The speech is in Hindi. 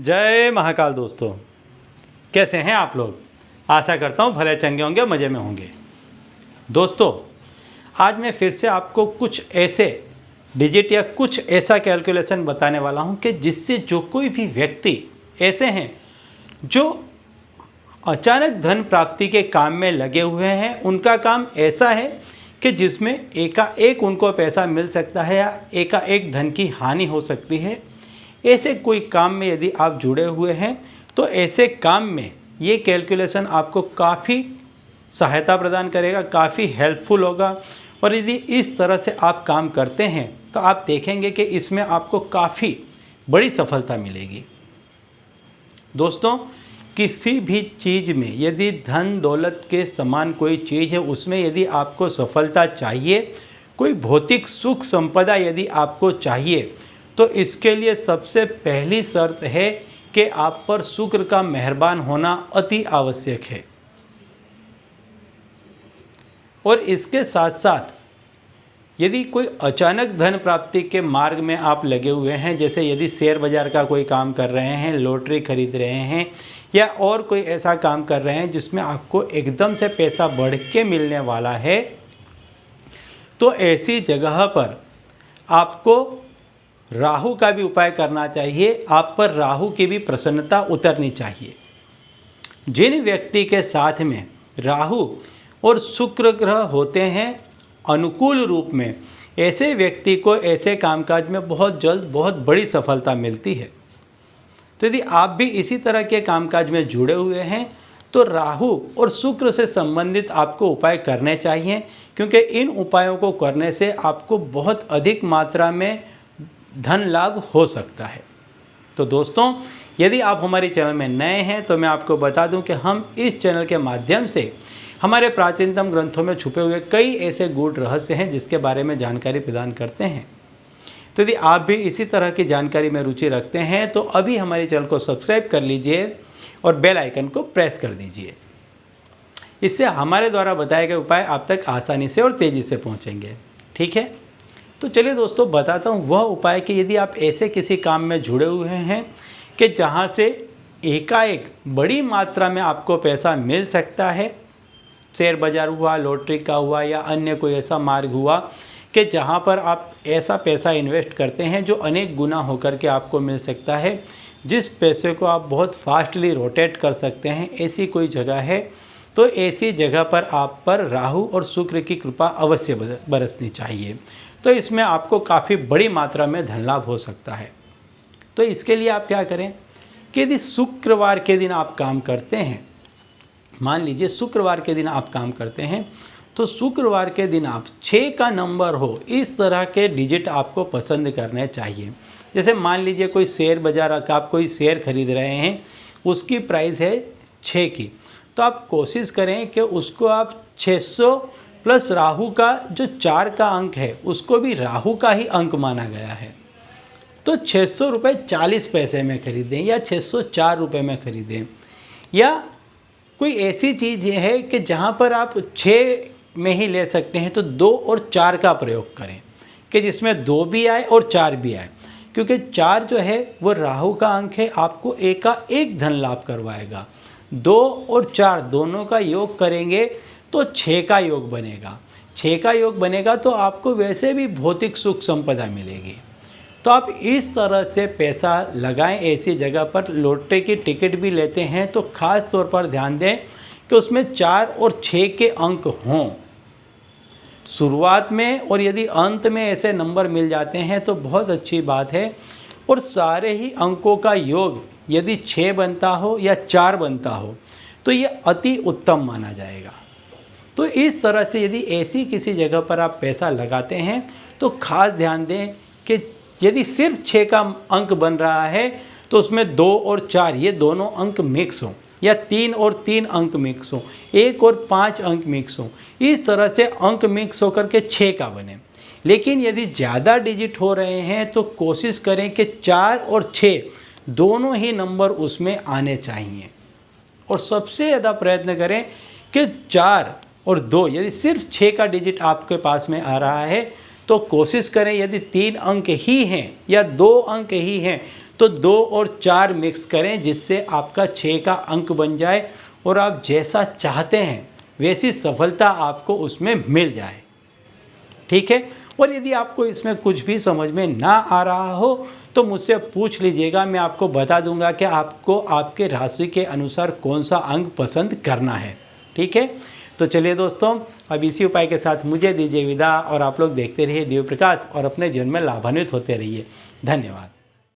जय महाकाल दोस्तों, कैसे हैं आप लोग। आशा करता हूँ भले चंगे होंगे, मज़े में होंगे। दोस्तों, आज मैं फिर से आपको कुछ ऐसे डिजिट या कुछ ऐसा कैलकुलेशन बताने वाला हूँ कि जिससे जो कोई भी व्यक्ति ऐसे हैं जो अचानक धन प्राप्ति के काम में लगे हुए हैं, उनका काम ऐसा है कि जिसमें एकाएक उनको पैसा मिल सकता है या एकाएक धन की हानि हो सकती है। ऐसे कोई काम में यदि आप जुड़े हुए हैं तो ऐसे काम में ये कैलकुलेशन आपको काफ़ी सहायता प्रदान करेगा, काफ़ी हेल्पफुल होगा। और यदि इस तरह से आप काम करते हैं तो आप देखेंगे कि इसमें आपको काफ़ी बड़ी सफलता मिलेगी। दोस्तों, किसी भी चीज़ में यदि धन दौलत के समान कोई चीज़ है, उसमें यदि आपको सफलता चाहिए, कोई भौतिक सुख संपदा यदि आपको चाहिए, तो इसके लिए सबसे पहली शर्त है कि आप पर शुक्र का मेहरबान होना अति आवश्यक है। और इसके साथ साथ यदि कोई अचानक धन प्राप्ति के मार्ग में आप लगे हुए हैं, जैसे यदि शेयर बाजार का कोई काम कर रहे हैं, लॉटरी खरीद रहे हैं या और कोई ऐसा काम कर रहे हैं जिसमें आपको एकदम से पैसा बढ़ के मिलने वाला है, तो ऐसी जगह पर आपको राहु का भी उपाय करना चाहिए। आप पर राहु की भी प्रसन्नता उतरनी चाहिए। जिन व्यक्ति के साथ में राहु और शुक्र ग्रह होते हैं अनुकूल रूप में, ऐसे व्यक्ति को ऐसे कामकाज में बहुत जल्द बहुत बड़ी सफलता मिलती है। तो यदि आप भी इसी तरह के कामकाज में जुड़े हुए हैं तो राहु और शुक्र से संबंधित आपको उपाय करने चाहिए, क्योंकि इन उपायों को करने से आपको बहुत अधिक मात्रा में धन लाभ हो सकता है। तो दोस्तों, यदि आप हमारे चैनल में नए हैं तो मैं आपको बता दूं कि हम इस चैनल के माध्यम से हमारे प्राचीनतम ग्रंथों में छुपे हुए कई ऐसे गूढ़ रहस्य हैं जिसके बारे में जानकारी प्रदान करते हैं। तो यदि आप भी इसी तरह की जानकारी में रुचि रखते हैं तो अभी हमारे चैनल को सब्सक्राइब कर लीजिए और बेल आइकन को प्रेस कर दीजिए। इससे हमारे द्वारा बताए गए उपाय आप तक आसानी से और तेज़ी से पहुँचेंगे। ठीक है, तो चलिए दोस्तों, बताता हूँ वह उपाय कि यदि आप ऐसे किसी काम में जुड़े हुए हैं कि जहाँ से एकाएक बड़ी मात्रा में आपको पैसा मिल सकता है, शेयर बाजार हुआ, लॉटरी का हुआ या अन्य कोई ऐसा मार्ग हुआ कि जहाँ पर आप ऐसा पैसा इन्वेस्ट करते हैं जो अनेक गुना होकर के आपको मिल सकता है, जिस पैसे को आप बहुत फास्टली रोटेट कर सकते हैं, ऐसी कोई जगह है, तो ऐसी जगह पर आप पर राहु और शुक्र की कृपा अवश्य बरसनी चाहिए। तो इसमें आपको काफ़ी बड़ी मात्रा में धन लाभ हो सकता है। तो इसके लिए आप क्या करें कि यदि शुक्रवार के दिन आप काम करते हैं, मान लीजिए शुक्रवार के दिन आप काम करते हैं, तो शुक्रवार के दिन आप 6 का नंबर हो इस तरह के डिजिट आपको पसंद करने चाहिए। जैसे मान लीजिए कोई शेयर बाजार का आप कोई शेयर खरीद रहे हैं, उसकी प्राइस है 6 की, तो आप कोशिश करें कि उसको आप 600 प्लस राहु का जो 4 का अंक है उसको भी राहु का ही अंक माना गया है, तो 600 रुपये 40 पैसे में खरीदें या 604 रुपये में खरीदें। या कोई ऐसी चीज़ है कि जहाँ पर आप 6 में ही ले सकते हैं तो 2 और 4 का प्रयोग करें कि जिसमें 2 भी आए और 4 भी आए, क्योंकि 4 जो है वो राहु का अंक है, आपको एकाएक धन लाभ करवाएगा। 2 और 4 दोनों का योग करेंगे तो 6 का योग बनेगा। 6 का योग बनेगा तो आपको वैसे भी भौतिक सुख संपदा मिलेगी। तो आप इस तरह से पैसा लगाएं ऐसी जगह पर। लॉटरी की टिकट भी लेते हैं तो ख़ास तौर पर ध्यान दें कि उसमें 4 और 6 के अंक हों शुरुआत में, और यदि अंत में ऐसे नंबर मिल जाते हैं तो बहुत अच्छी बात है। और सारे ही अंकों का योग यदि 6 बनता हो या 4 बनता हो तो ये अति उत्तम माना जाएगा। तो इस तरह से यदि ऐसी किसी जगह पर आप पैसा लगाते हैं तो ख़ास ध्यान दें कि यदि सिर्फ 6 का अंक बन रहा है तो उसमें 2 और 4 ये दोनों अंक मिक्स हों, या 3 और 3 अंक मिक्स हों, 1 और 5 अंक मिक्स हों। इस तरह से अंक मिक्स होकर के 6 का बने। लेकिन यदि ज़्यादा डिजिट हो रहे हैं तो कोशिश करें कि 4 और 6 दोनों ही नंबर उसमें आने चाहिए। और सबसे ज़्यादा प्रयत्न करें कि 4 और 2, यदि सिर्फ 6 का डिजिट आपके पास में आ रहा है तो कोशिश करें यदि 3 अंक ही हैं या 2 अंक ही हैं तो 2 और 4 मिक्स करें जिससे आपका 6 का अंक बन जाए और आप जैसा चाहते हैं वैसी सफलता आपको उसमें मिल जाए। ठीक है। और यदि आपको इसमें कुछ भी समझ में ना आ रहा हो तो मुझसे पूछ लीजिएगा, मैं आपको बता दूंगा कि आपको आपके राशि के अनुसार कौन सा अंक पसंद करना है। ठीक है। तो चलिए दोस्तों, अब इसी उपाय के साथ मुझे दीजिए विदा और आप लोग देखते रहिए दिव्य प्रकाश और अपने जीवन में लाभान्वित होते रहिए। धन्यवाद।